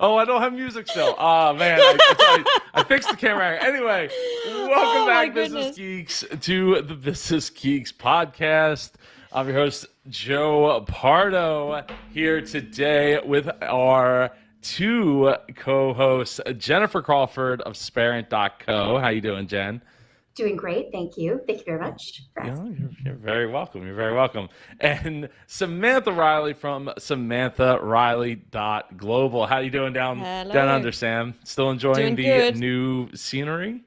Oh, I don't have music still. Oh man, I fixed the camera. Anyway, welcome Oh my back, Business goodness. Geeks, to the Business Geeks podcast. I'm your host, Joe Pardo, here today with our two co-hosts, Jennifer Crawford of Sparent.co. How you doing, Jen? Doing great, thank you. Thank you very much for You know, asking. you're very welcome. You're very welcome. And Samantha Riley from SamanthaRiley.global. How you doing down Hello. under, Sam? Still enjoying Doing the good. new scenery?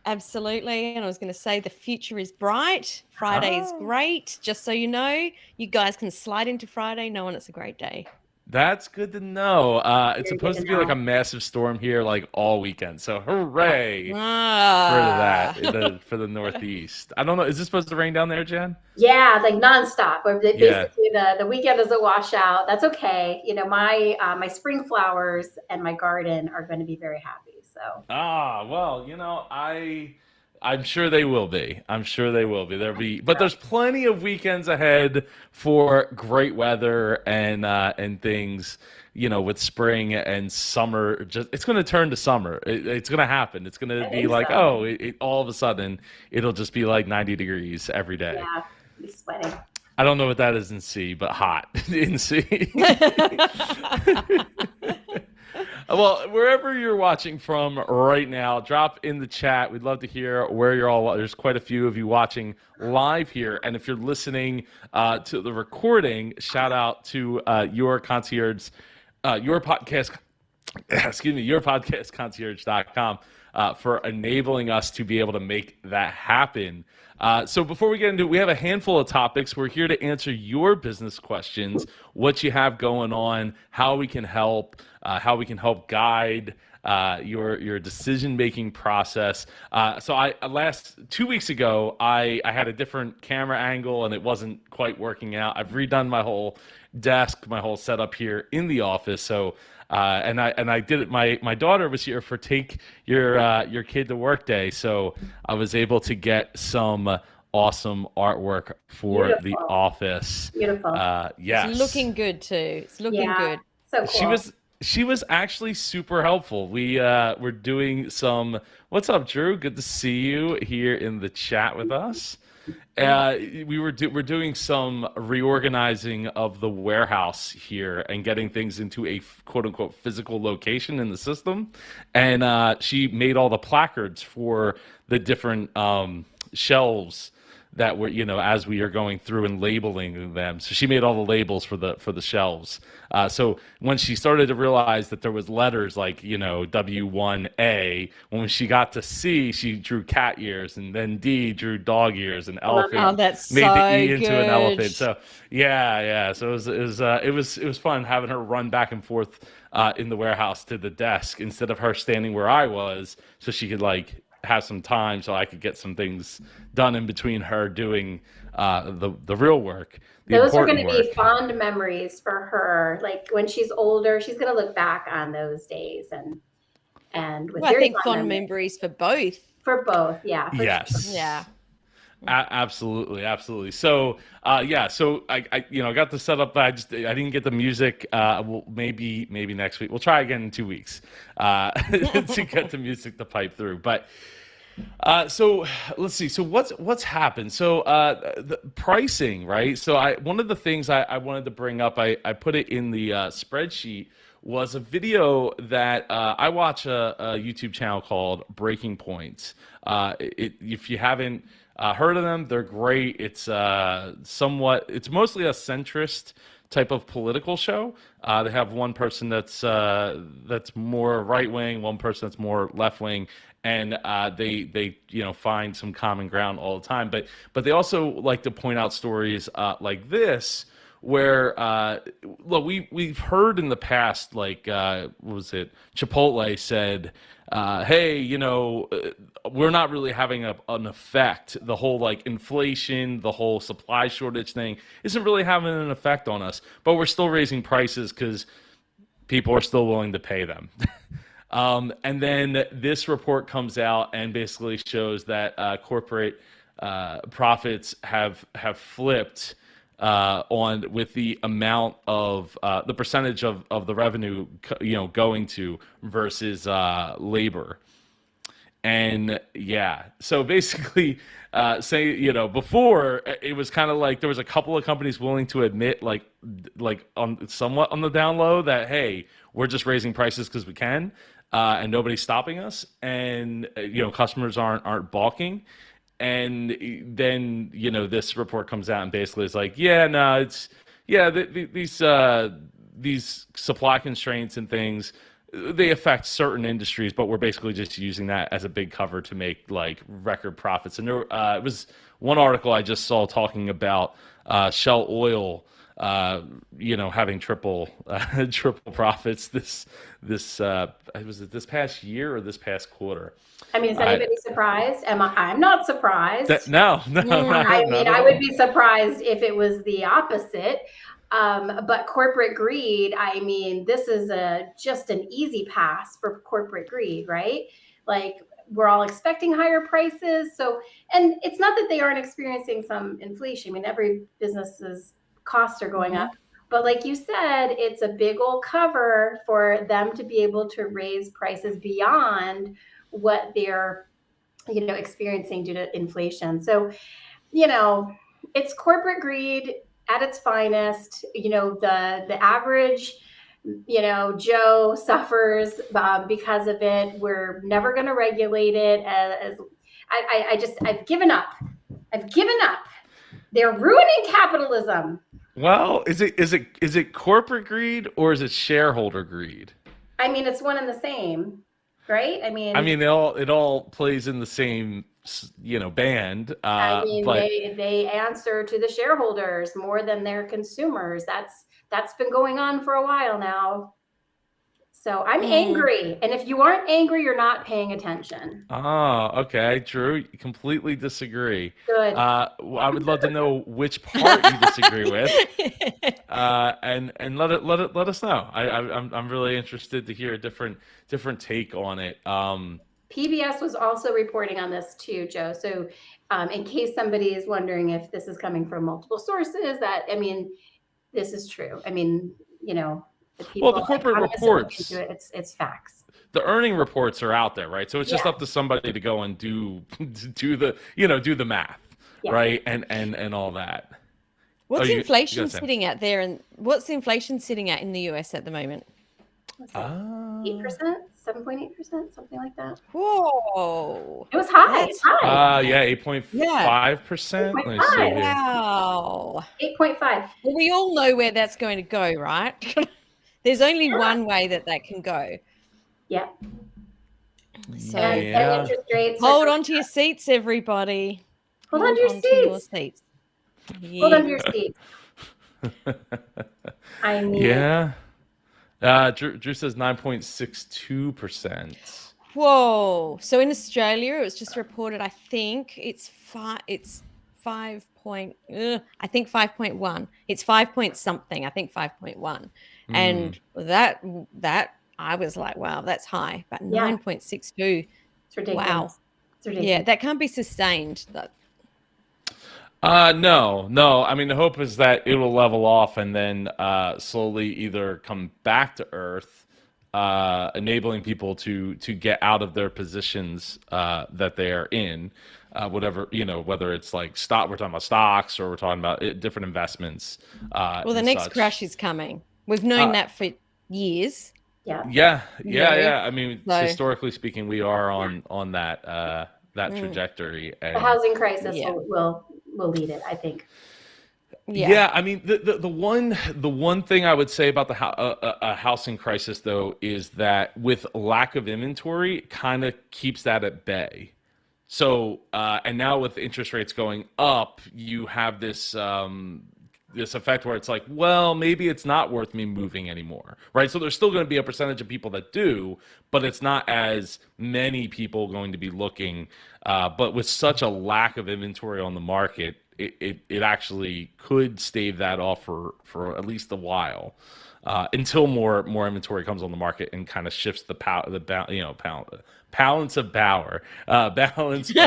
Absolutely. And I was going to say the future is bright. Friday is Oh, great. Just so you know, you guys can slide into Friday knowing it's a great day. that's good to know. It's Very good supposed to to be like a know. massive storm here, like all weekend. So hooray for that, Ah. for the Northeast. I don't know. Is this supposed to rain down there, Jen? Yeah, like nonstop. Or Yeah. basically, the weekend is a washout. That's okay. You know, my spring flowers and my garden are going to be very happy. So Ah, well, I'm sure they will be. I'm sure they will be. But there's plenty of weekends ahead for great weather and things. With spring and summer, just it's going to turn to summer. It's going to happen. It's going to I be think like, so. oh, all of a sudden it'll just be like 90 degrees every day. Yeah, I'll be sweating. I don't know what that is in C, but hot in C. Well, wherever you're watching from right now, drop in the chat. We'd love to hear where you're all. There's quite a few of you watching live here, and if you're listening to the recording, shout out to your concierge, your podcast. Excuse me, yourpodcastconcierge.com for enabling us to be able to make that happen. So before we get into it, we have a handful of topics. We're here to answer your business questions, what you have going on, how we can help, guide your decision making process. So I last 2 weeks ago, I had a different camera angle and it wasn't quite working out. I've redone my whole desk, my whole setup here in the office. So and I did it. My daughter was here for take your kid to work day, so I was able to get some awesome artwork for the Beautiful, office. beautiful. It's Yes, looking good too. It's looking Yeah, good. so she cool. was she was actually super helpful. We were doing some. What's up, Drew? Good to see you here in the chat with us. We're doing some reorganizing of the warehouse here and getting things into a quote unquote physical location in the system. And she made all the placards for the different shelves that were, as we are going through and labeling them. So she made all the labels for the shelves. So when she started to realize that there was letters like, W1A, when she got to C, she drew cat ears, and then D drew dog ears, and I love Oh, elephant it. that's made the so E into an good. elephant. So yeah, yeah. So it was fun having her run back and forth in the warehouse to the desk instead of her standing where I was, so she could like have some time so I could get some things done in between her doing the real work, the Those are going important to be work. fond memories for her. Like when she's older, she's going to look back on those days and with Well, I very think fond fond memories memories for both. for both. Yeah, for sure. Yeah. Yes. Absolutely, absolutely. So, yeah. So I got the setup. I didn't get the music. Well, maybe next week. We'll try again in 2 weeks to get the music to pipe through. But so let's see. So what's happened? So the pricing, right? So one of the things I wanted to bring up, I put it in the spreadsheet, was a video that I watch a YouTube channel called Breaking Points. If you haven't heard of them, they're great. It's mostly a centrist type of political show. They have one person that's more right wing, one person that's more left wing, and they find some common ground all the time. But they also like to point out stories like this, where look, we've heard in the past, like what was it, Chipotle said, hey, we're not really having an effect. The whole like inflation, the whole supply shortage thing isn't really having an effect on us, but we're still raising prices because people are still willing to pay them. And then this report comes out and basically shows that corporate profits have flipped on with the amount of the percentage of the revenue going to versus labor. And yeah, so basically, say before it was kind of like there was a couple of companies willing to admit like on somewhat on the down low that hey, we're just raising prices because we can, and nobody's stopping us, and customers aren't balking. And then this report comes out and basically is like, yeah, no, it's these supply constraints and things, they affect certain industries, but we're basically just using that as a big cover to make like record profits. And there, it was one article I just saw talking about Shell Oil, having triple profits this was it this past year or this past quarter. I mean, is anybody surprised? I'm not surprised. No. I mean, I would be surprised if it was the opposite. But corporate greed, I mean, this is just an easy pass for corporate greed, right? Like we're all expecting higher prices. So, and it's not that they aren't experiencing some inflation. I mean, every business's costs are going up. But like you said, it's a big old cover for them to be able to raise prices beyond what they're, experiencing due to inflation. So, it's corporate greed at its finest. The average, Joe suffers because of it. We're never going to regulate it. I've given up. They're ruining capitalism. Well, is it corporate greed or is it shareholder greed? I mean, it's one and the same, right? I mean, it all plays in the same band. But they answer to the shareholders more than their consumers. That's been going on for a while now. So I'm angry. And if you aren't angry, you're not paying attention. Oh, okay. Drew, completely disagree. Good. I would love to know which part you disagree with. And let us know. I'm really interested to hear a different take on it. PBS was also reporting on this too, Joe. So in case somebody is wondering if this is coming from multiple sources, this is true. I mean, the corporate reports, it's facts. The earning reports are out there, right? So it's just up to somebody to go and do the math, right? And all that. What's inflation sitting at there, and what's inflation sitting at in the US at the moment? 8%, 7.8%, something like that. Whoa! It was high. It's high. 8.5%. Wow. 8.5. Well, we all know where that's going to go, right? There's only one way that can go. Yeah. So and interest rates. Hold on to your seats, everybody. Hold on to your seats. Yeah. Hold on to your seats. I mean. Yeah. Drew says 9.62%. Whoa! So in Australia, it was just reported. I think it's 5. It's 5 point. I think 5.1. It's 5 point something. I think 5.1. And that I was like, wow, that's high. But 9.62. It's ridiculous. Wow. It's ridiculous. Yeah, that can't be sustained. No. I mean, the hope is that it will level off and then slowly either come back to earth, enabling people to get out of their positions that they are in, whatever, whether it's like we're talking about stocks or we're talking about different investments. Well, the next crash is coming. We've known that for years. Yeah. I mean, historically speaking, we are on that trajectory. And the housing crisis will lead it, I think. Yeah, I mean, the one thing I would say about a housing crisis, though, is that with lack of inventory, it kind of keeps that at bay. So, and now with interest rates going up, you have this effect where it's like, well, maybe it's not worth me moving anymore, right? So there's still going to be a percentage of people that do, but it's not as many people going to be looking. But with such a lack of inventory on the market, it actually could stave that off for at least a while, until more inventory comes on the market and kind of shifts the balance of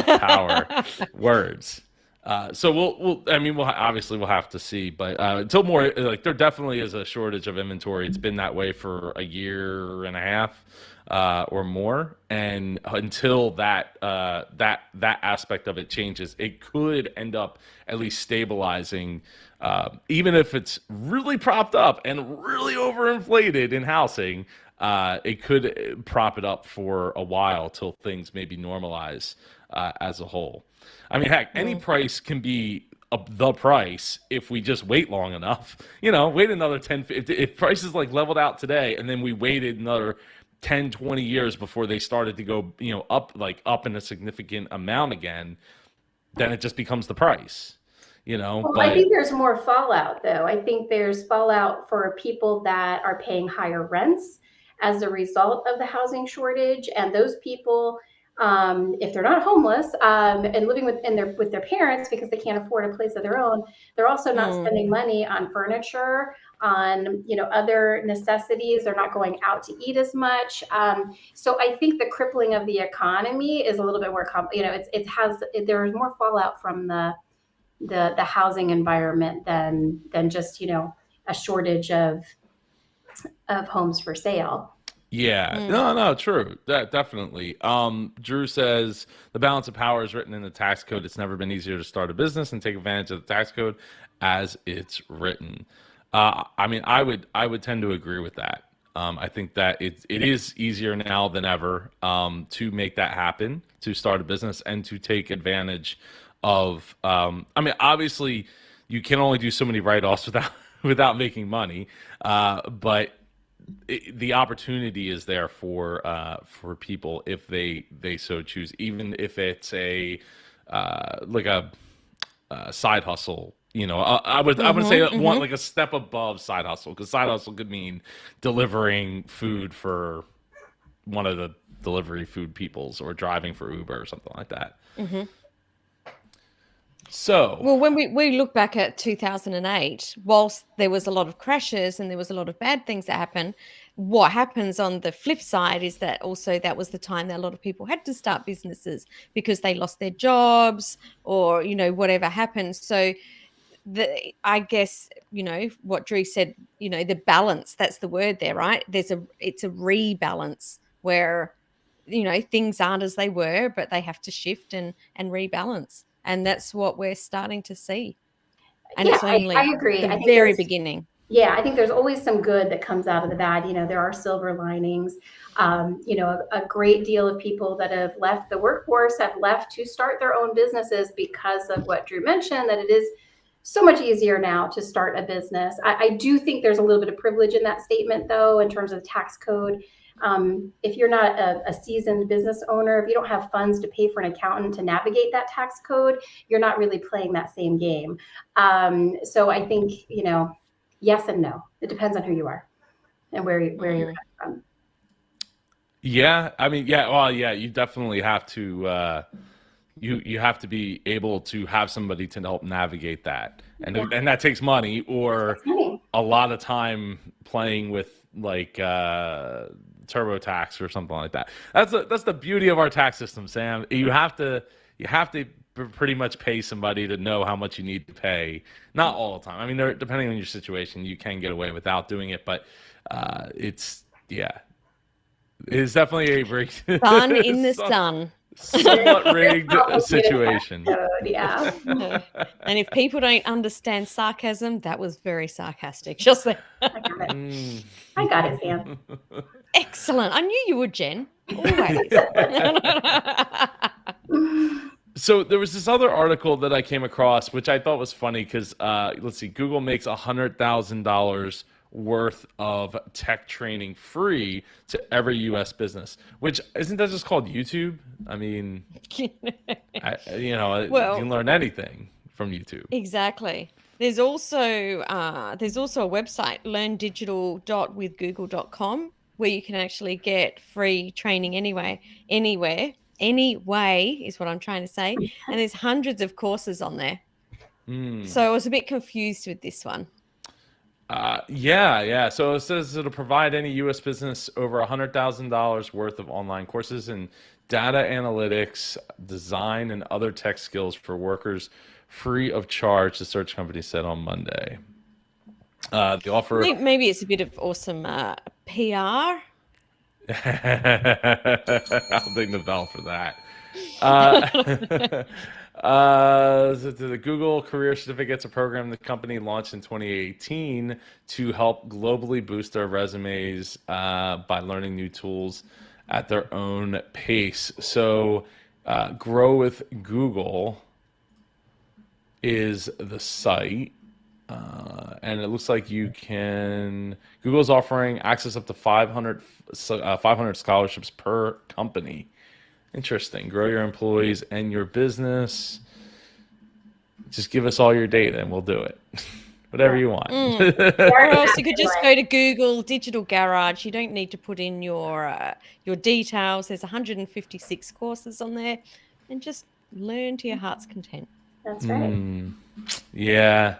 power words. So I mean, obviously we'll have to see, but until more, like there definitely is a shortage of inventory. It's been that way for a year and a half, or more, and until that aspect of it changes, it could end up at least stabilizing, even if it's really propped up and really overinflated in housing. It could prop it up for a while till things maybe normalize as a whole. I mean, heck, any price can be the price if we just wait long enough. Wait another 10, if prices like leveled out today and then we waited another 10, 20 years before they started to go, up in a significant amount again, then it just becomes the price, Well, I but think there's more fallout, though. I think there's fallout for people that are paying higher rents as a result of the housing shortage, and those people, if they're not homeless, and living with their parents because they can't afford a place of their own, they're also not Mm. spending money on furniture, on other necessities. They're not going out to eat as much. So I think the crippling of the economy is a little bit more there's more fallout from the housing environment than just a shortage of homes for sale. yeah, Mm. no, true. That definitely. Drew says the balance of power is written in the tax code. It's never been easier to start a business and take advantage of the tax code as it's written. I mean, I would tend to agree with that. I think that it is easier now than ever, to make that happen, to start a business and to take advantage of. I mean, obviously, you can only do so many write-offs without without making money, but the opportunity is there for people if they so choose, even if it's a like a side hustle. I would say Mm-hmm, one mm-hmm. like a step above side hustle, because side hustle could mean delivering food for one of the delivery food peoples or driving for Uber or something like that. Mm-hmm. So Well, when we look back at 2008, whilst there was a lot of crashes and there was a lot of bad things that happened, what happens on the flip side is that also that was the time that a lot of people had to start businesses because they lost their jobs or whatever happened. So I guess what Drew said, the balance, that's the word there, right? It's a rebalance where things aren't as they were, but they have to shift and rebalance, and that's what we're starting to see, and Yeah, it's I only agree. the very beginning. I think there's always some good that comes out of the bad. There are silver linings. A great deal of people that have left the workforce have left to start their own businesses because of what Drew mentioned, that it is so much easier now to start a business. I do think there's a little bit of privilege in that statement, though, in terms of the tax code. If you're not a seasoned business owner, if you don't have funds to pay for an accountant to navigate that tax code, you're not really playing that same game. So I think, yes and no. It depends on who you are and where you're Mm. from. yeah, I mean, yeah, well, yeah, you definitely have to. You have to be able to have somebody to help navigate that, and Yeah. and that takes money or Exciting. a lot of time playing with like TurboTax or something like that. That's the beauty of our tax system, Sam. You have to pretty much pay somebody to know how much you need to pay. Not all the time. I mean, depending on your situation, you can get away without doing it, but it's yeah, it's definitely a rigged, Sun in the sun. somewhat rigged Complicated tax situation. code, yeah. And if people don't understand sarcasm, that was very sarcastic. Just there. I got it. Mm. I got it, Sam. Excellent. I knew you would, Jen. Always. So there was this other article that I came across, which I thought was funny because let's see, Google makes $100,000 worth of tech training free to every U.S. business. Which isn't that just called YouTube? I mean, you Well, can learn anything from YouTube. exactly. There's also a website, learndigital.withgoogle.com, where you can actually get free training anywhere, any way is what I'm trying to say. And there's hundreds of courses on there. Mm. So I was a bit confused with this one. Yeah. So it says it'll provide any U.S. business over $100,000 worth of online courses in data analytics, design, and other tech skills for workers free of charge, the search company said on Monday. The I offer. think maybe it's a bit of awesome PR. I'll ding the bell for that. The Google Career Certificates, a program the company launched in 2018 to help globally boost their resumes by learning new tools at their own pace. So, Grow with Google is the site. And it looks like Google's offering access up to 500 scholarships per company. Interesting. Grow your employees and your business. Just give us all your data and we'll do it. Whatever you want. Or else you could just go to Google Digital Garage. You don't need to put in your details. There's 156 courses on there, and just learn to your heart's content. That's right. Yeah.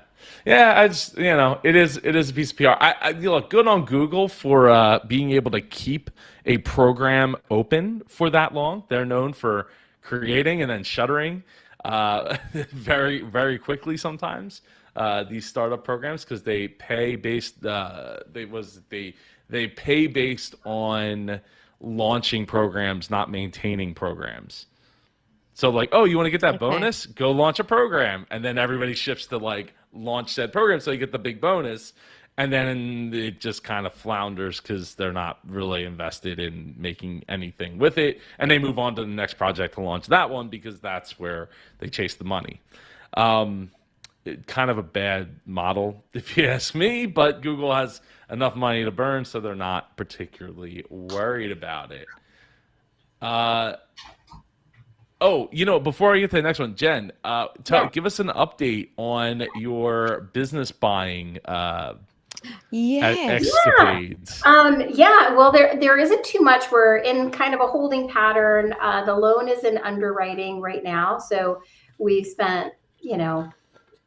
I just, it is a piece of PR. I look, good on Google for being able to keep a program open for that long. They're known for creating and then shuttering very, very quickly sometimes, these startup programs, because they pay based they pay based on launching programs, not maintaining programs. So like, oh, you want to get that bonus? Go launch a program. And then everybody shifts to like launch that program so you get the big bonus. And then it just kind of flounders because they're not really invested in making anything with it. And they move on to the next project to launch that one because that's where they chase the money. Kind of a bad model, if you ask me, but Google has enough money to burn, so they're not particularly worried about it. Before I get to the next one, Jen, give us an update on your business buying escapades. Well, there isn't too much. We're in kind of a holding pattern. The loan is in underwriting right now. So we've spent,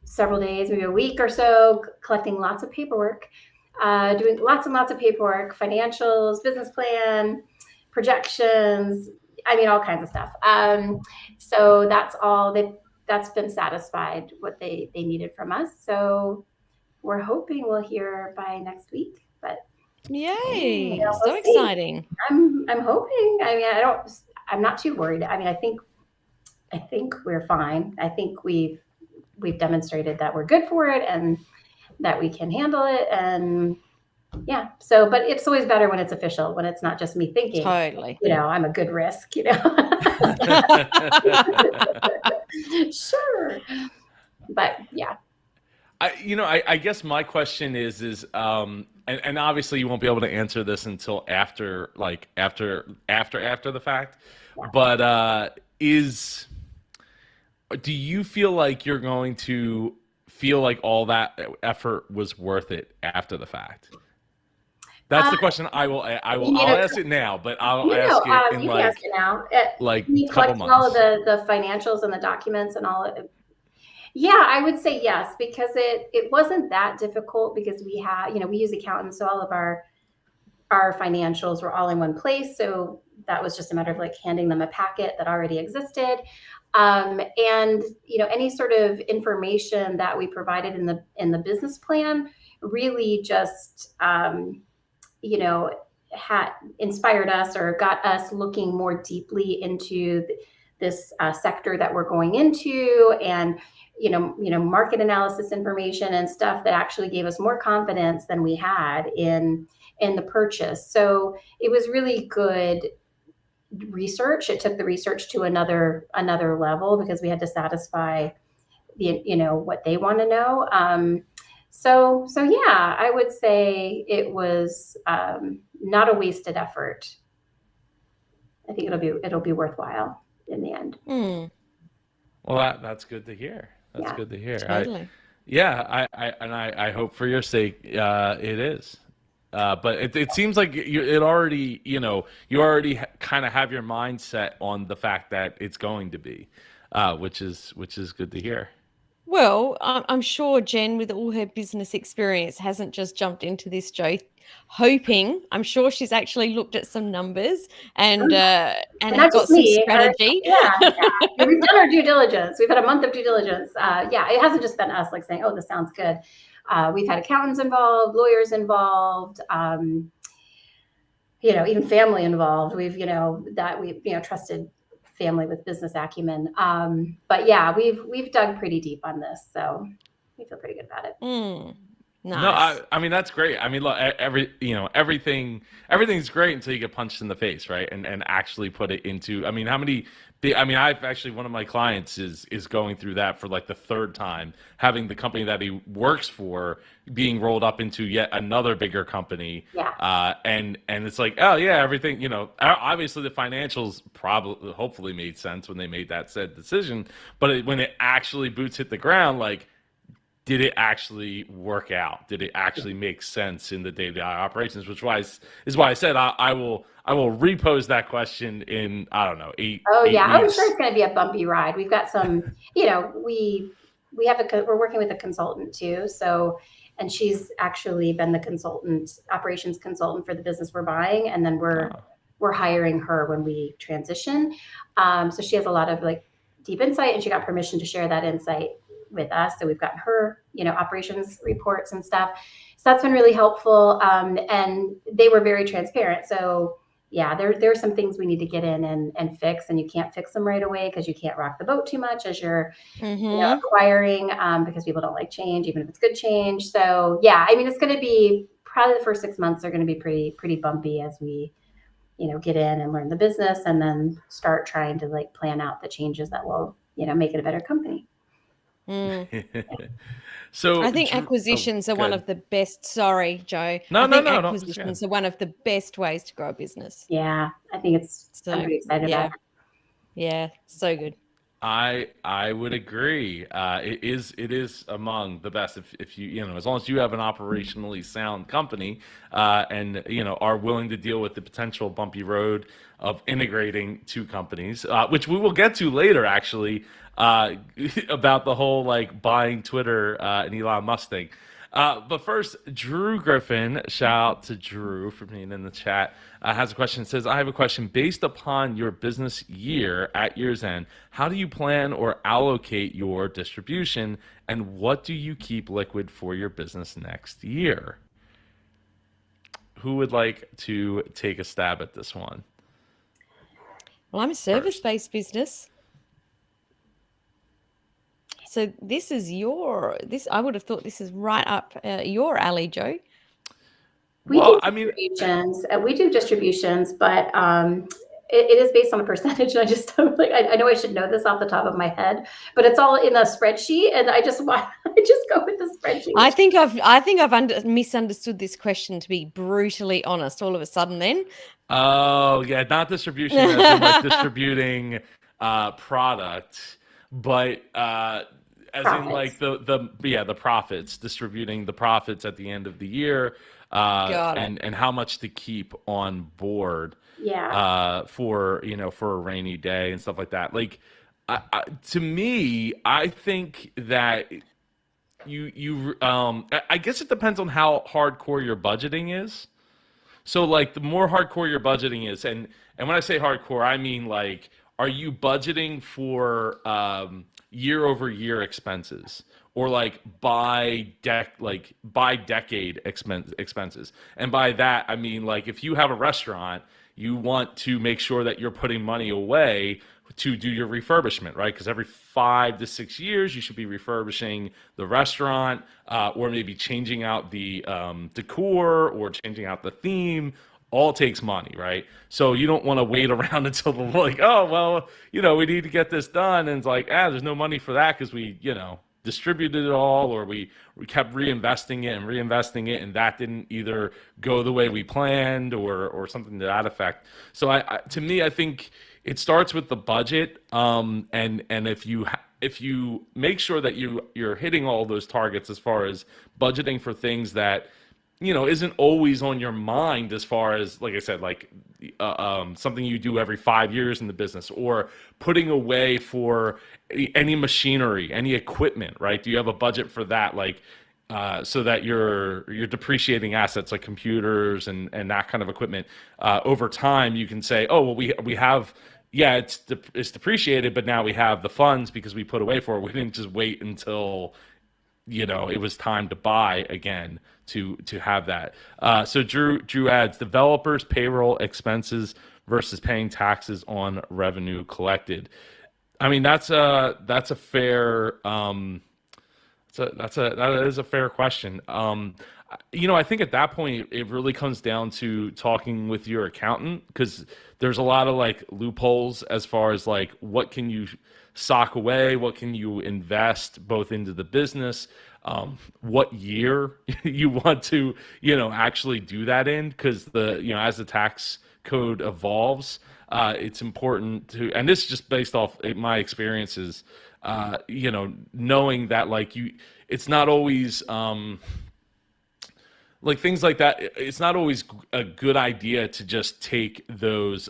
several days, maybe a week or so, collecting lots of paperwork, doing lots and lots of paperwork, financials, business plan, projections, all kinds of stuff. So that's all that's been satisfied what they needed from us. So we're hoping we'll hear by next week, but yay. So exciting. I'm hoping. I'm not too worried. I think we're fine. I think we've demonstrated that we're good for it and that we can handle it. And yeah. So, but it's always better when it's official, when it's not just me thinking, totally, I'm a good risk, Sure. But yeah. I guess my question is, and obviously you won't be able to answer this until after the fact, yeah. But do you feel like you're going to feel like all that effort was worth it after the fact? That's the question. I'll ask it now, but I'll ask it in ask it now. Couple months. All of the financials and the documents and all of it. Yeah, I would say yes, because it wasn't that difficult because we have, we use accountants, so all of our financials were all in one place. So that was just a matter of like handing them a packet that already existed. And any sort of information that we provided in the business plan really just had inspired us or got us looking more deeply into this sector that we're going into, and market analysis information and stuff that actually gave us more confidence than we had in the purchase. So it was really good research. It took the research to another level because we had to satisfy what they want to know. So yeah, I would say it was not a wasted effort. I think it'll be worthwhile in the end. Well, that's good to hear. That's good to hear. Totally. I hope for your sake it is. But it seems like you already kind of have your mindset on the fact that it's going to be, which is good to hear. Well, I'm sure Jen, with all her business experience, hasn't just jumped into this, Joe, hoping. I'm sure she's actually looked at some numbers and And have not got just some me. strategy. Yeah. We've done our due diligence. We've had a month of due diligence. Yeah, it hasn't just been us like saying, "Oh, this sounds good." We've had accountants involved, lawyers involved, even family involved. We've, trusted family with business acumen. But yeah, we've dug pretty deep on this, so we feel pretty good about it. No, Nice. I mean that's great. I mean, look, everything's great until you get punched in the face, right? And actually put it into. I mean, how many? I mean, I've actually one of my clients is going through that for like the third time, having the company that he works for being rolled up into yet another bigger company. Yeah. And it's like, oh yeah, everything. Obviously the financials probably hopefully made sense when they made that said decision, but when it actually boots hit the ground, like did it actually work out? Did it actually make sense in the day-to-day operations? Which is why I said I will repose that question in I don't know eight. Oh yeah, I'm weeks. sure it's going to be a bumpy ride. We've got some, we're working with a consultant too. So, and she's actually been the operations consultant for the business we're buying, and then we're hiring her when we transition. So she has a lot of like deep insight, and she got permission to share that insight with us. So we've got her, operations reports and stuff. So that's been really helpful. And they were very transparent. So yeah, there are some things we need to get in and fix, and you can't fix them right away because you can't rock the boat too much as you're acquiring, because people don't like change, even if it's good change. So yeah, I mean, it's going to be probably the first 6 months are going to be pretty bumpy as we, get in and learn the business, and then start trying to like plan out the changes that will, make it a better company. So I think acquisitions are one of the best. Sorry, Joe. No, I think no. acquisitions are one of the best ways to grow a business. Yeah, I think I'm pretty excited about it. Yeah, so good. I would agree. It is among the best if you as long as you have an operationally sound company, and are willing to deal with the potential bumpy road of integrating two companies, which we will get to later actually, about the whole like buying Twitter and Elon Musk thing. But first, Drew Griffin, shout out to Drew for being in the chat, has a question. It says, I have a question. Based upon your business year at year's end, how do you plan or allocate your distribution, and what do you keep liquid for your business next year? Who would like to take a stab at this one? Well, I'm a service-based business. So this is I would have thought this is right up your alley, Joe. We do distributions, but it is based on a percentage. And I just don't I know I should know this off the top of my head, but it's all in a spreadsheet, and I just go with the spreadsheet. I think I've misunderstood this question, to be brutally honest. All of a sudden, then. Oh yeah, not distribution as in like distributing product, but as profits. In like the profits, distributing the profits at the end of the year, and how much to keep on board, for for a rainy day and stuff like that. Like, to me, I think that I guess it depends on how hardcore your budgeting is. So like the more hardcore your budgeting is, and when I say hardcore, I mean like, are you budgeting for year over year expenses, or like by decade expenses? And by that I mean, like, if you have a restaurant, you want to make sure that you're putting money away to do your refurbishment, right? Because every 5 to 6 years you should be refurbishing the restaurant, or maybe changing out the decor or changing out the theme. All takes money, right? So you don't want to wait around until the like, oh well, we need to get this done, and it's like, there's no money for that because we distributed it all, or we kept reinvesting it, and that didn't either go the way we planned, or something to that effect. So to me, I think it starts with the budget, and if you make sure that you're hitting all those targets as far as budgeting for things that isn't always on your mind, as far as, like I said, like something you do every 5 years in the business, or putting away for any machinery, any equipment, right? Do you have a budget for that? Like, so that you're depreciating assets like computers and that kind of equipment. Over time, you can say, oh, well, we have, yeah, it's depreciated, but now we have the funds because we put away for it. We didn't just wait until it was time to buy again to have that. So Drew adds developers payroll expenses versus paying taxes on revenue collected. I mean, that's a fair that is a fair question. I think at that point it really comes down to talking with your accountant, because there's a lot of like loopholes as far as like what can you sock away, what can you invest both into the business, what year you want to actually do that in, because as the tax code evolves, it's important to, and this is just based off my experiences, knowing that it's not always like things like that. It's not always a good idea to just take those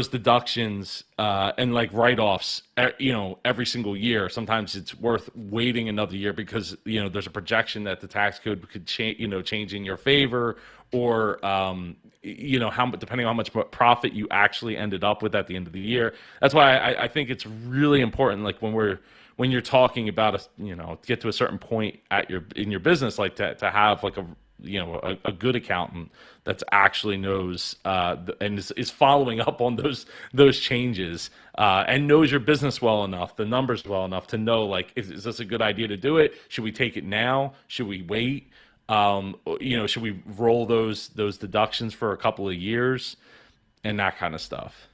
deductions and like write-offs, every single year. Sometimes it's worth waiting another year because there's a projection that the tax code could change in your favor, or depending on how much profit you actually ended up with at the end of the year. That's why I think it's really important, like when you're talking about get to a certain point in your business, like to have like a good accountant that's actually knows and is following up on those changes, and knows your business well enough, the numbers well enough to know, like, is this a good idea to do it? Should we take it now? Should we wait? Should we roll those deductions for a couple of years, and that kind of stuff?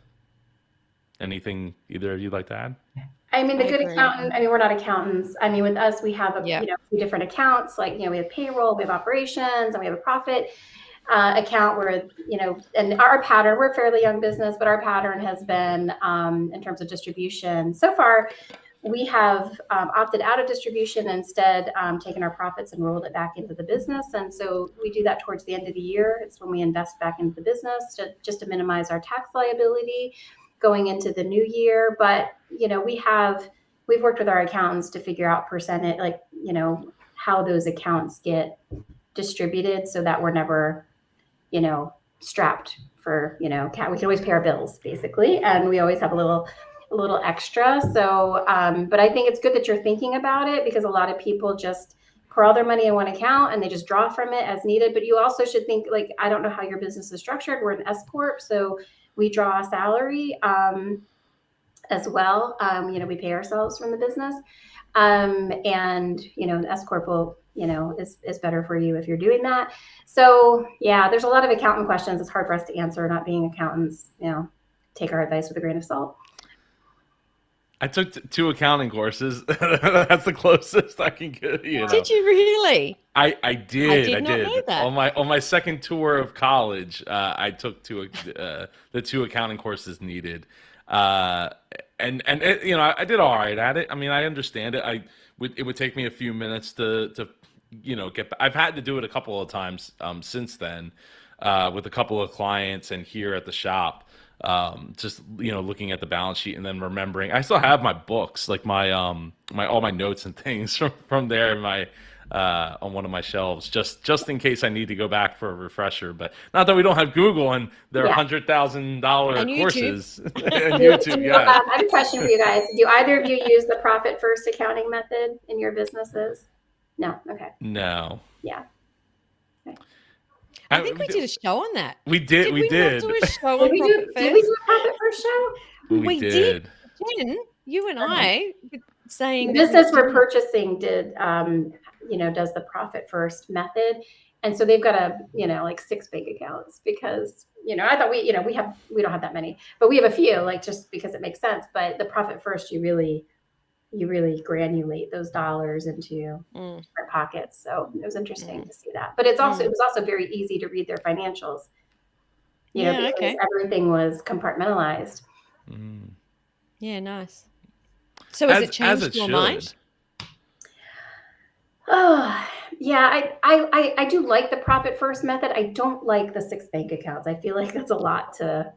Anything either of you like to add? I mean, the I good agree. accountant, I mean, we're not accountants. I mean, with us, we have a Yeah. few different accounts, like, we have payroll, we have operations, and we have a profit account where, and our pattern, we're a fairly young business, but our pattern has been, in terms of distribution, so far, we have opted out of distribution, and instead taken our profits and rolled it back into the business. And so we do that towards the end of the year. It's when we invest back into the business just to minimize our tax liability going into the new year. But, we've worked with our accountants to figure out percentage, like, how those accounts get distributed so that we're never, strapped for, we can always pay our bills basically. And we always have a little extra. So, but I think it's good that you're thinking about it, because a lot of people just pour all their money in one account and they just draw from it as needed. But you also should think, like, I don't know how your business is structured. We're an S corp, so we draw a salary as well. We pay ourselves from the business, and the S corp will, is better for you if you're doing that. So yeah, there's a lot of accountant questions. It's hard for us to answer, not being accountants. Take our advice with a grain of salt. I took 2 accounting courses. That's the closest I can get. Did you really? I did. I did not know that. On my second tour of college, I took the 2 accounting courses needed, and I did all right at it. I mean, I understand it. It would take me a few minutes to get. I've had to do it a couple of times since then, with a couple of clients and here at the shop. Just looking at the balance sheet and then remembering. I still have my books, like my all my notes and things from there in my on one of my shelves, just in case I need to go back for a refresher. But not that we don't have Google and there are $100,000 courses and YouTube. Yeah. I have a question for you guys. Do either of you use the profit first accounting method in your businesses? No. Okay. No. Yeah. I think we did a show on that. We did. Did we did. not do a show on Did we profit do first? a profit first show? We did. Jen, you and I were saying The that business we're purchasing does the profit first method. And so they've got like 6 bank accounts, because, I thought we don't have that many, but we have a few, like, just because it makes sense. But the profit first, you really granulate those dollars into different pockets. So it was interesting to see that. But it was also very easy to read their financials. Because everything was compartmentalized. Mm. Yeah, nice. So has it changed your mind? Oh, Yeah, I do like the profit first method. I don't like the 6 bank accounts. I feel like that's a lot to,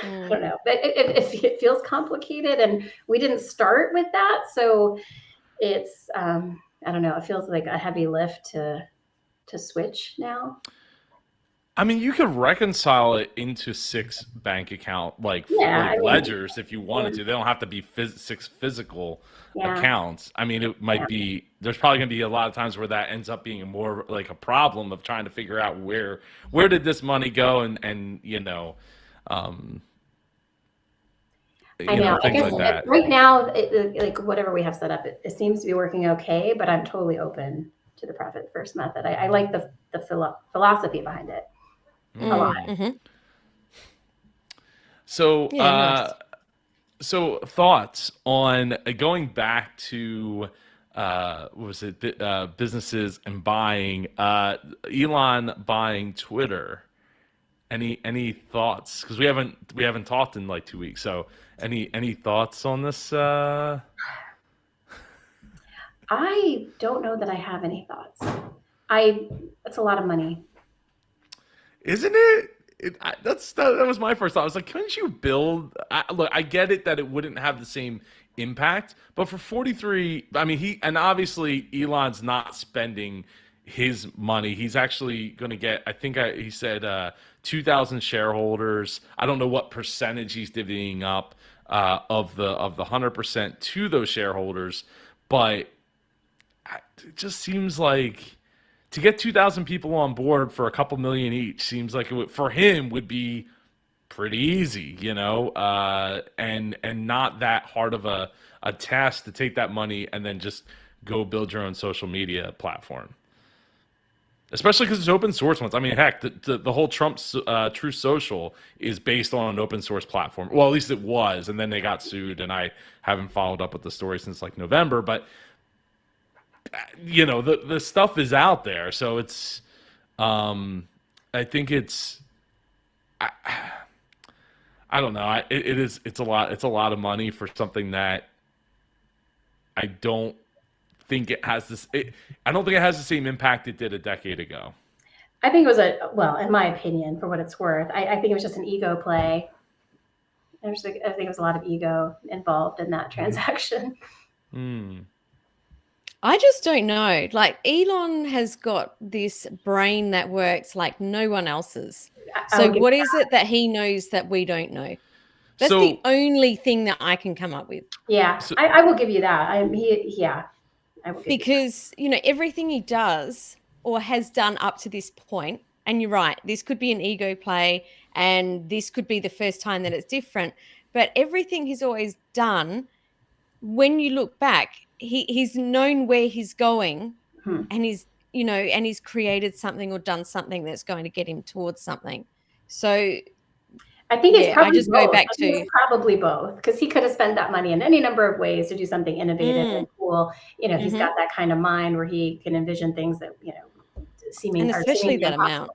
I don't know, but it feels complicated, and we didn't start with that, so it's I don't know. It feels like a heavy lift to switch now. I mean, you could reconcile it into 6 bank account Yeah, I mean, ledgers if you wanted to. They don't have to be 6 physical yeah. accounts. I mean, it might be. There's probably going to be a lot of times where that ends up being more like a problem of trying to figure out where did this money go, and I know. I things guess like that. right now, like whatever we have set up, it seems to be working okay. But I'm totally open to the profit first method. I like the philosophy behind it a lot. Mm-hmm. So, Yeah, nice. so thoughts on going back to what was it? Businesses and buying Elon buying Twitter. Any thoughts? Because we haven't talked in like 2 weeks. So any thoughts on this? I don't know that I have any thoughts. That's a lot of money. Isn't it? That was my first thought. I was like, couldn't you build? Look, I get it that it wouldn't have the same impact, but for 43, I mean, obviously Elon's not spending his money. He's actually going to get, I think he said 2,000 shareholders. I don't know what percentage he's divvying up of the 100% to those shareholders, but it just seems like to get 2,000 people on board for a couple million each seems like for him would be pretty easy, and not that hard of a task to take that money and then just go build your own social media platform. Especially because it's open source ones. I mean, heck, the whole Trump Truth Social is based on an open source platform. Well, at least it was, and then they got sued, and I haven't followed up with the story since like November. But the stuff is out there, so it's. I think it's. I don't know. It's a lot. It's a lot of money for something that I don't think it has this. I don't think it has the same impact it did a decade ago. I think it was in my opinion, for what it's worth, I think it was just an ego play. I think it was a lot of ego involved in that transaction. I just don't know. Like, Elon has got this brain that works like no one else's. So what is it that he knows that we don't know? That's the only thing that I can come up with. Yeah, I will give you that. I will give because everything he does or has done up to this point, and you're right, this could be an ego play, and this could be the first time that it's different. But everything he's always done, when you look back, he's known where he's going, and he's created something or done something that's going to get him towards something. So I think it's probably I just both. go back I think it's probably both, because he could have spent that money in any number of ways to do something innovative and cool. He's got that kind of mind where he can envision things that and especially that amount.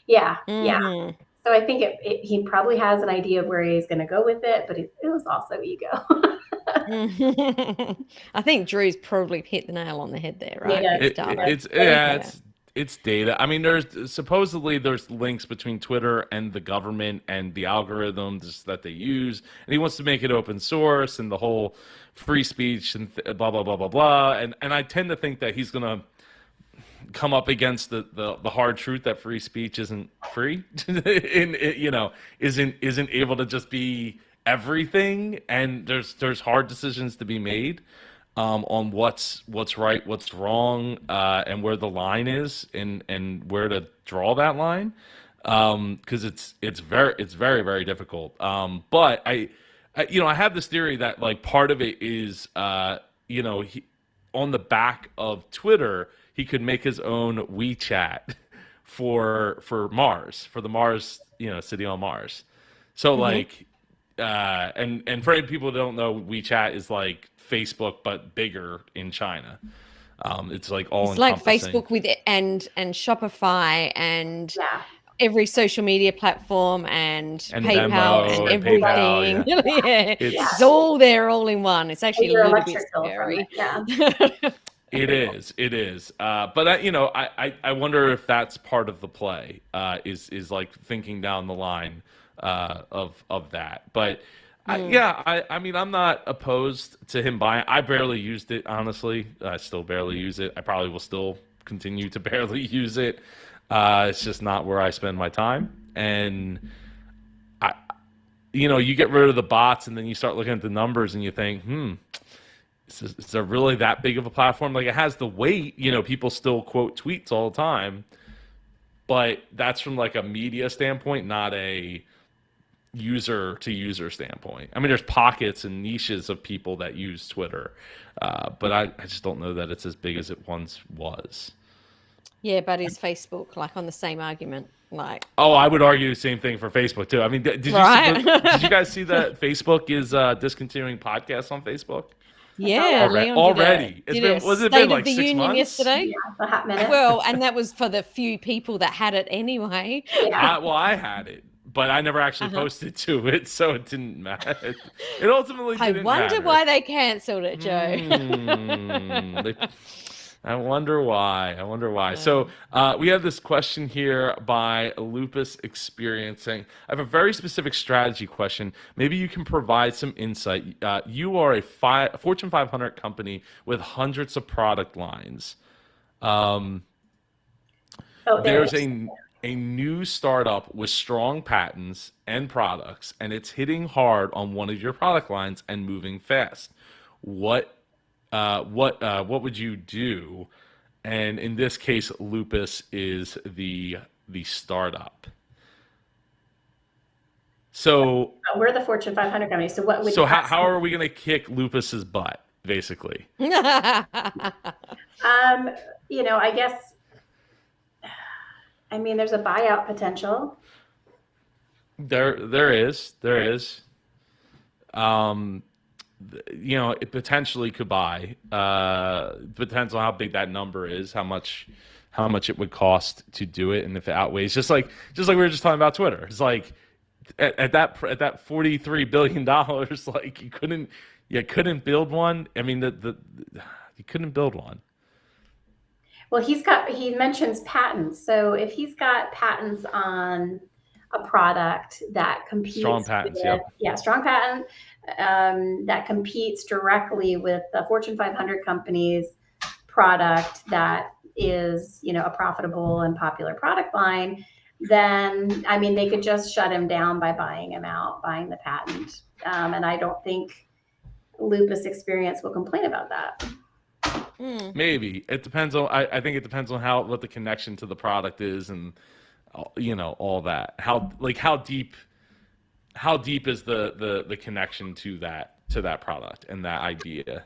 Yeah, yeah. So I think he probably has an idea of where he's going to go with it, but it was also ego. I think Drew's probably hit the nail on the head there, right? It's data. I mean, there's supposedly links between Twitter and the government and the algorithms that they use, and he wants to make it open source and the whole free speech and blah blah blah blah blah. And I tend to think that he's gonna come up against the hard truth that free speech isn't free, and isn't able to just be everything, and there's hard decisions to be made on what's right, what's wrong, and where the line is, and where to draw that line, because it's very very difficult. But I have this theory that like part of it is he, on the back of Twitter, he could make his own WeChat for Mars, for the Mars, city on Mars. So like, and for any people who don't know, WeChat is like Facebook but bigger in China. It's like it's like Facebook with and Shopify and every social media platform and PayPal and everything. PayPal, it's all there all in one. It's actually a little bit scary. It is. It is. But I wonder if that's part of the play. Is like thinking down the line of that. But Mm. yeah, I mean, I'm not opposed to him buying. I barely used it, honestly. I still barely use it. I probably will still continue to barely use it. It's just not where I spend my time. And I, you get rid of the bots, and then you start looking at the numbers, and you think, is there really that big of a platform? Like it has the weight, people still quote tweets all the time, but that's from like a media standpoint, not a user to user standpoint. I mean, there's pockets and niches of people that use Twitter, but I just don't know that it's as big as it once was. Yeah, but is Facebook like on the same argument? Like, Oh, I would argue the same thing for Facebook too. I mean, right? did you guys see that Facebook is discontinuing podcasts on Facebook? Yeah, Already, Leon already. It's did been a was it State been like of the 6 Union months? yesterday. Yeah, a hot minute. Well, and that was for the few people that had it anyway. Yeah. I had it, but I never actually posted to it, so it didn't matter. It ultimately I didn't wonder matter. why they cancelled it, Joe. I wonder why. I wonder why. So we have this question here by Lupus Experiencing. I have a very specific strategy question. Maybe you can provide some insight. You are a Fortune 500 company with hundreds of product lines. Oh, There's a new startup with strong patents and products, and it's hitting hard on one of your product lines and moving fast. What would you do? And in this case, Lupus is the startup. So we're the Fortune 500 company. So what would so you how are we gonna kick Lupus's butt, basically? I guess, I mean, there's a buyout potential. There is. It potentially could buy. Depends on how big that number is, how much it would cost to do it, and if it outweighs. Just like we were just talking about Twitter. It's like at that $43 billion, like you couldn't build one. I mean, you couldn't build one. Well, he mentions patents. So if he's got patents on a product that competes, Strong patents, strong patent that competes directly with the Fortune 500 company's product that is, a profitable and popular product line, then, I mean, they could just shut him down by buying him out, buying the patent. And I don't think Lupus Experience will complain about that. Maybe it depends on. I think it depends on what the connection to the product is, and all that. How deep is the connection to that product and that idea?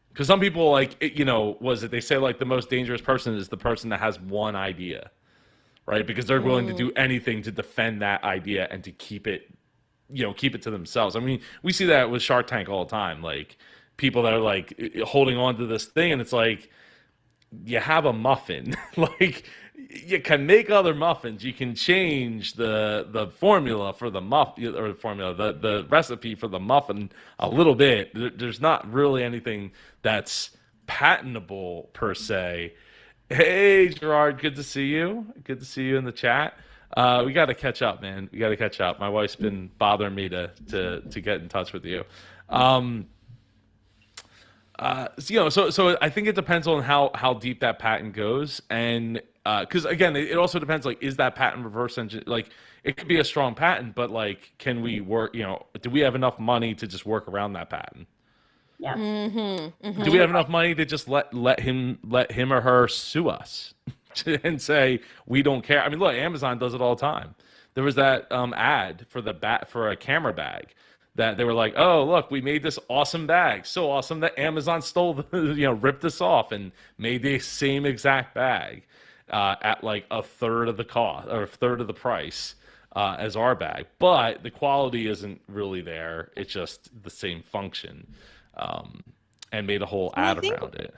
Because some people they say like the most dangerous person is the person that has one idea, right? Because they're willing to do anything to defend that idea and to keep it to themselves. I mean, we see that with Shark Tank all the time. Like people that are like holding on to this thing, and it's like you have a muffin. Like you can make other muffins. You can change the formula for the the recipe for the muffin a little bit. There's not really anything that's patentable per se. Hey Gerard, good to see you. Good to see you in the chat. We got to catch up, man. We got to catch up. My wife's been bothering me to get in touch with you. So I think it depends on how deep that patent goes, and because again, it also depends. Like, is that patent reverse engine? Like, it could be a strong patent, but like, can we work? Do we have enough money to just work around that patent? Yeah. Do we have enough money to just let him or her sue us and say we don't care? I mean, look, Amazon does it all the time. There was that ad for a camera bag that they were like, oh, look, we made this awesome bag. So awesome that Amazon ripped us off and made the same exact bag at like a third of the cost or a third of the price as our bag. But the quality isn't really there. It's just the same function, and made a whole ad around it.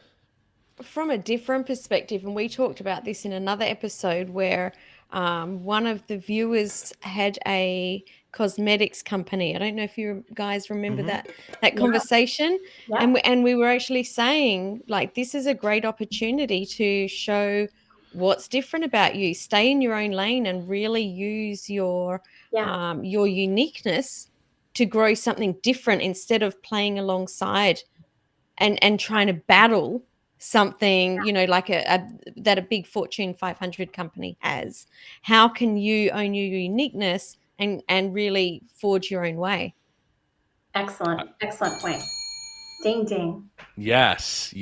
From a different perspective, and we talked about this in another episode, where One of the viewers had a cosmetics company. I don't know if you guys remember that Yeah. conversation. Yeah. And we were actually saying, like, this is a great opportunity to show what's different about you. Stay in your own lane and really use your uniqueness to grow something different instead of playing alongside and trying to battle something, you know, like that a big Fortune 500 company has. How can you own your uniqueness and really forge your own way? Excellent point. Ding ding. Yes.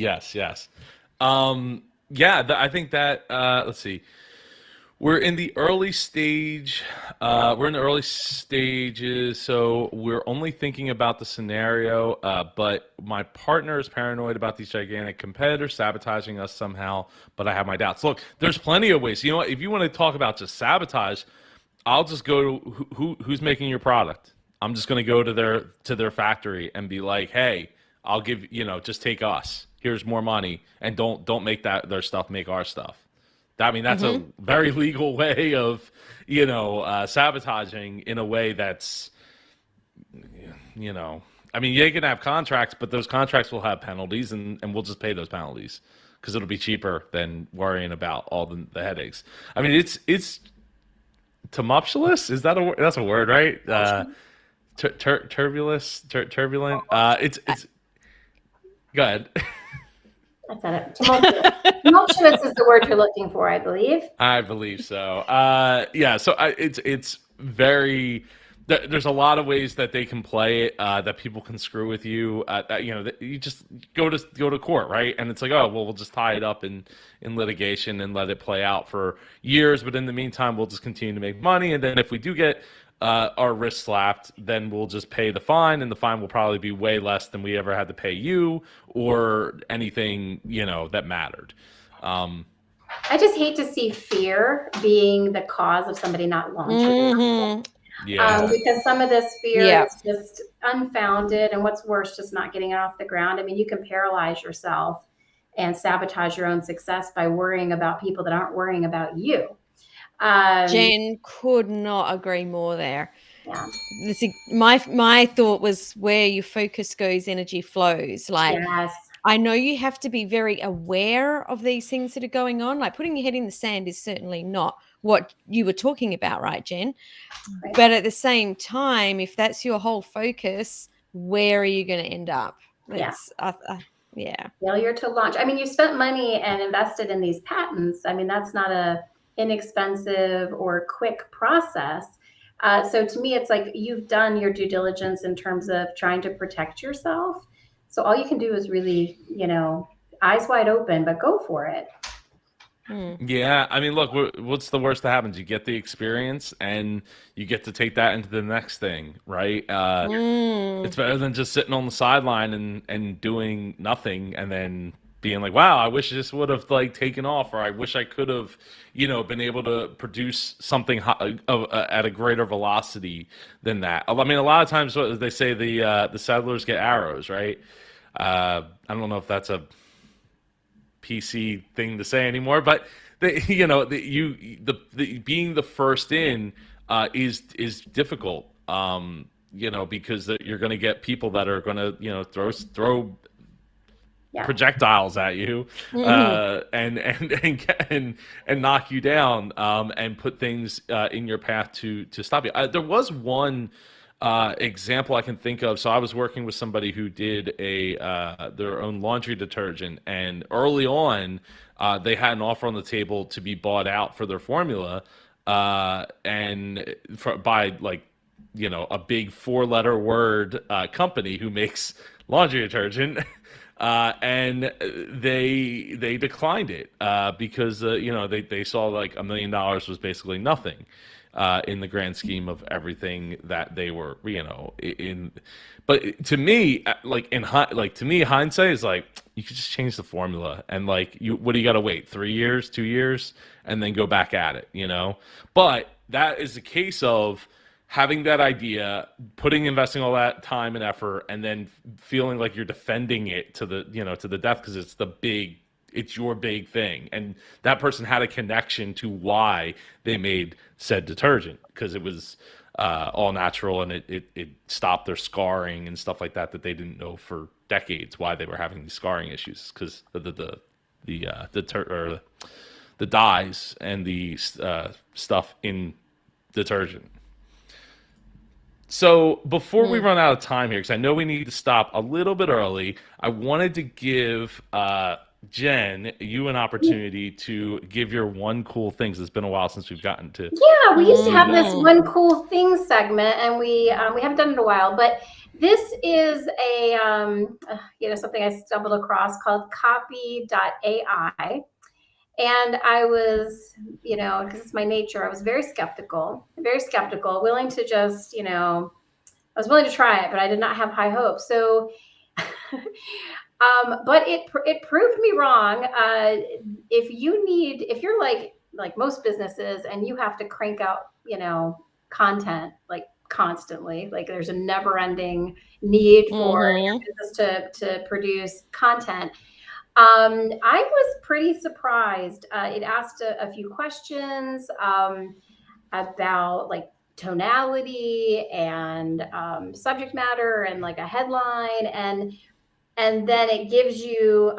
I think that let's see. We're in the early stage. We're in the early stages, so we're only thinking about the scenario. But my partner is paranoid about these gigantic competitors sabotaging us somehow. But I have my doubts. Look, there's plenty of ways. You know what? If you want to talk about just sabotage, I'll just go to who's making your product. I'm just going to go to their factory and be like, hey, I'll give just take us. Here's more money, and don't make their stuff make our stuff. I mean, that's a very legal way of, sabotaging in a way that's, I mean, you can have contracts, but those contracts will have penalties, and we'll just pay those penalties because it'll be cheaper than worrying about all the headaches. I mean, it's tumultuous. Is that that's a word, right? Turbulent. It's. Go ahead. I said it. Tumultuous is the word you're looking for, I believe. I believe so. So it's very. There's a lot of ways that they can play it. That people can screw with you. You just go to court, right? And it's like, oh well, we'll just tie it up in litigation and let it play out for years. But in the meantime, we'll just continue to make money. And then if we do get our wrist slapped, then we'll just pay the fine, and the fine will probably be way less than we ever had to pay you or anything that mattered. I just hate to see fear being the cause of somebody not launching. Because some of this fear is just unfounded, and what's worse, just not getting it off the ground. I mean, you can paralyze yourself and sabotage your own success by worrying about people that aren't worrying about you. Jen could not agree more there. Yeah. My thought was where your focus goes, energy flows. Like, yes. I know you have to be very aware of these things that are going on. Like, putting your head in the sand is certainly not what you were talking about, right, Jen? Right. But at the same time, if that's your whole focus, where are you going to end up? Failure to launch. I mean, you spent money and invested in these patents. I mean, that's not a inexpensive or quick process. So to me, it's like you've done your due diligence in terms of trying to protect yourself. So all you can do is really, eyes wide open, but go for it. Yeah, I mean, look, what's the worst that happens? You get the experience, and you get to take that into the next thing, right? It's better than just sitting on the sideline and doing nothing, and then being like, wow, I wish this would have taken off, or I wish I could have, been able to produce something at a greater velocity than that. I mean, a lot of times they say the settlers get arrows, right? I don't know if that's a PC thing to say anymore, but being the first in is difficult, because you're going to get people that are going to throw projectiles at you and knock you down and put things in your path to stop you. There was one example I can think of. So I was working with somebody who did their own laundry detergent, and early on they had an offer on the table to be bought out for their formula by a big 4-letter word company who makes laundry detergent. And they declined it because they saw $1 million was basically nothing in the grand scheme of everything that they were in. But to me, hindsight is you could just change the formula and what do you got to wait 3 years, 2 years, and then go back at it, But that is a case of having that idea, investing all that time and effort, and then feeling like you're defending it to the death because it's the big it's your big thing, and that person had a connection to why they made said detergent, because it was all natural, and it stopped their scarring and stuff like that they didn't know for decades why they were having these scarring issues, because the dyes and the stuff in detergent. So before we run out of time here, because I know we need to stop a little bit early, I wanted to give Jen, you an opportunity to give your one cool thing. 'Cause it's been a while since we've gotten to. Yeah, we used to have this one cool thing segment, and we haven't done it in a while. But this is a something I stumbled across called Copy.ai. And I was, because it's my nature, I was very skeptical, willing to just, I was willing to try it, but I did not have high hopes. So, but it proved me wrong. If you're like most businesses and you have to crank out, content like constantly, like there's a never ending need for your business to produce content. I was pretty surprised. It asked a few questions about like tonality and subject matter and like a headline, and then it gives you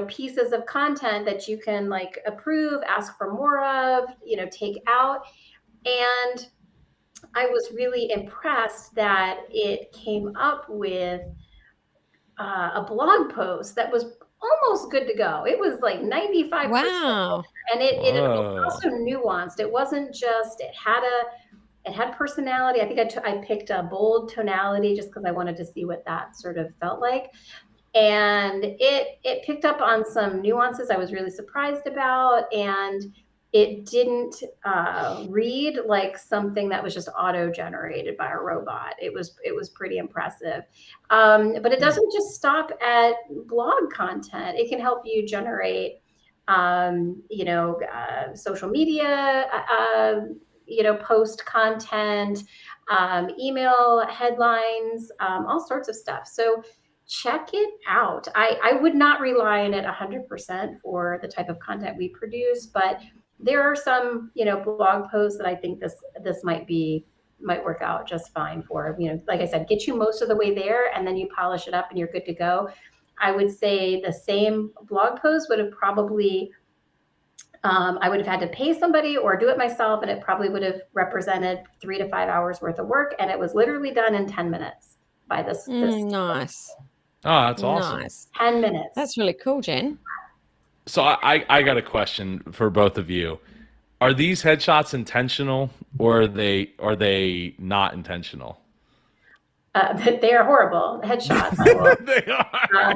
pieces of content that you can like approve, ask for more of, take out. And I was really impressed that it came up with a blog post that was almost good to go. It was like 95%. Wow. And it was also nuanced. It wasn't just, it had personality. I think I picked a bold tonality just because I wanted to see what that sort of felt like. And it picked up on some nuances I was really surprised about. And it didn't read like something that was just auto-generated by a robot. It was pretty impressive. But it doesn't just stop at blog content. It can help you generate, social media, post content, email headlines, all sorts of stuff. So check it out. I would not rely on it 100% for the type of content we produce, but there are some, blog posts that I think this might work out just fine for, like I said, get you most of the way there, and then you polish it up and you're good to go. I would say the same blog post would have probably, I would have had to pay somebody or do it myself, and it probably would have represented 3 to 5 hours worth of work. And it was literally done in 10 minutes by this. Nice. Oh, that's awesome. Nice. 10 minutes. That's really cool, Jen. So I got a question for both of you. Are these headshots intentional, or are they not intentional? They are horrible headshots. They are.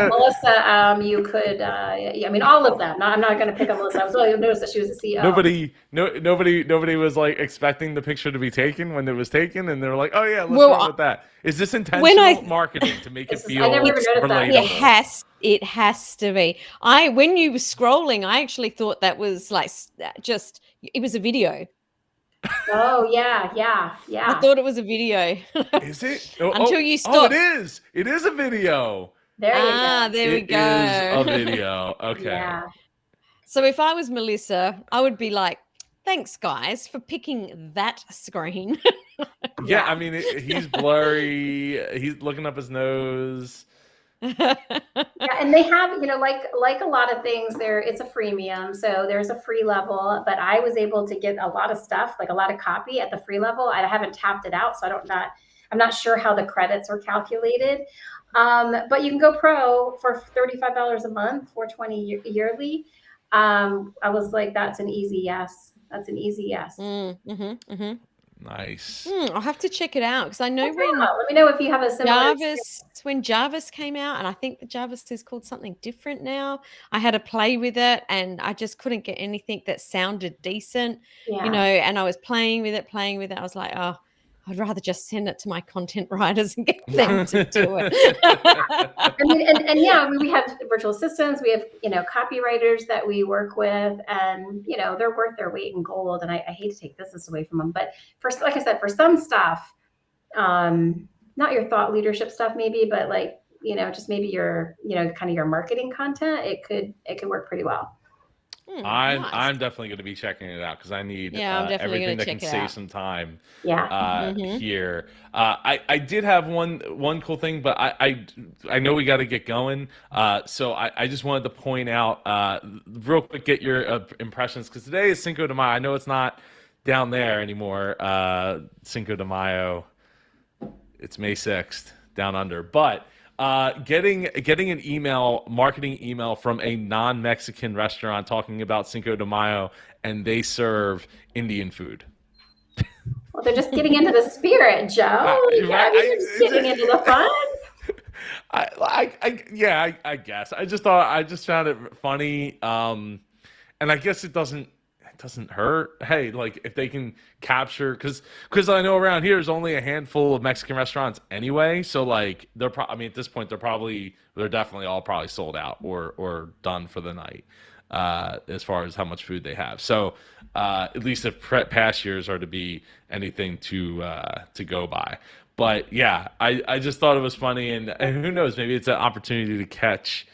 Melissa, you could. I mean, all of them. No, I'm not going to pick on Melissa. I was really noticed that she was the CEO. Nobody was like expecting the picture to be taken when it was taken, and they were like, "Oh yeah, let's run with that." Is this intentional marketing to make it feel relatable? It has to be. When you were scrolling, I actually thought that was like it was a video. Oh yeah. I thought it was a video. Is it? Until you stop. Oh, it is. It is a video. There you go. There we go. It is a video. Okay. Yeah. So if I was Melissa, I would be like, "Thanks, guys, for picking that screen." Yeah, I mean, he's blurry. He's looking up his nose. Yeah, and they have, like a lot of things there, it's a freemium. So there's a free level, but I was able to get a lot of stuff, like a lot of copy at the free level. I haven't tapped it out, so I'm not sure how the credits are calculated. But you can go pro for $35 a month, $420 yearly. I was like, that's an easy yes. That's an easy yes. Nice. I'll have to check it out, because I know let me know if you have a similar when Jarvis came out, and I think the Jarvis is called something different now. I had to play with it, and I just couldn't get anything that sounded decent, and I was playing with it. I was like, oh, I'd rather just send it to my content writers and get them to do it. I mean, we have virtual assistants, we have, copywriters that we work with, and, they're worth their weight in gold. And I hate to take business away from them, but like I said, for some stuff, not your thought leadership stuff maybe, but like just maybe your, kind of your marketing content, it could work pretty well. I'm Nice. definitely going to be checking it out because I need Yeah, I'm definitely everything gonna that can check it save out. some time Yeah. here. I did have one cool thing, but I know we got to get going. So I just wanted to point out real quick, get your impressions, because today is Cinco de Mayo. I know it's not down there anymore. Cinco de Mayo. It's May 6th down under, but getting an marketing email from a non-Mexican restaurant talking about Cinco de Mayo, and they serve Indian food. Well, they're just getting into the spirit, Joe. They're just getting into the fun. I guess I just found it funny, and I guess it doesn't hurt. Hey, like, if they can capture, because I know around here there's only a handful of Mexican restaurants anyway, so like at this point they're definitely all probably sold out or done for the night, as far as how much food they have. So at least if past years are to be anything to go by. But yeah, I just thought it was funny, and who knows, maybe it's an opportunity to catch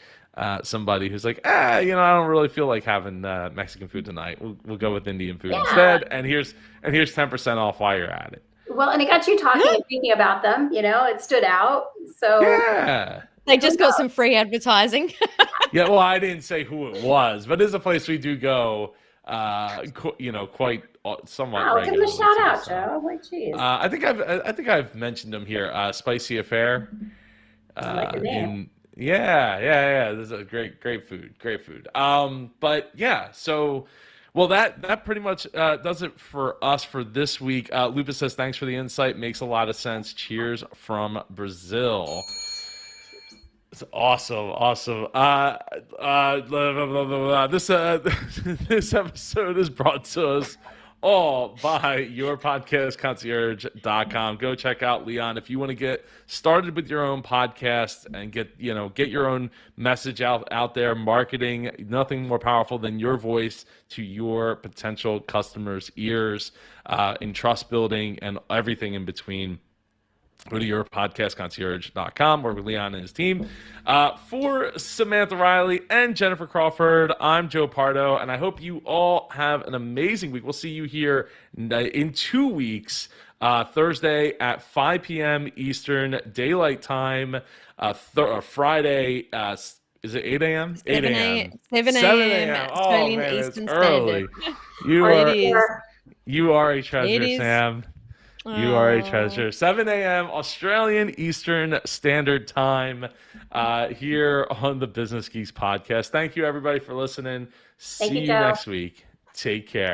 somebody who's like, I don't really feel like having Mexican food tonight. We'll go with Indian food instead. And here's 10% off while you're at it. Well, and it got you talking and thinking about them. It stood out. So yeah, They just got some free advertising. yeah. Well, I didn't say who it was, but it's a place we do go. Quite somewhat. Wow, give them a regularly shout too, out, so. Joe. Like, geez. I think I've mentioned them here. Spicy Affair. I like the name. Yeah. This is a great food. But yeah, so well, that pretty much does it for us for this week. Lupus says thanks for the insight. Makes a lot of sense. Cheers from Brazil. It's awesome. This episode is brought to us all by yourpodcastconcierge.com. Go check out Leon if you want to get started with your own podcast and get your own message out there. Marketing, nothing more powerful than your voice to your potential customers' ears, in trust building and everything in between. Go to yourpodcastconcierge.com, work with Leon and his team. For Samantha Riley and Jennifer Crawford, I'm Joe Pardo, and I hope you all have an amazing week. We'll see you here in 2 weeks, Thursday at 5 p.m. Eastern Daylight Time, Friday, is it 8 a.m.? 7 a.m. 7 a.m. Australian Eastern Standard. You are a treasure, Sam. You are a Oh. treasure. 7 a.m. Australian Eastern Standard Time, here on the Business Geeks podcast. Thank you, everybody, for listening. See you, you Joe. next week. Take care.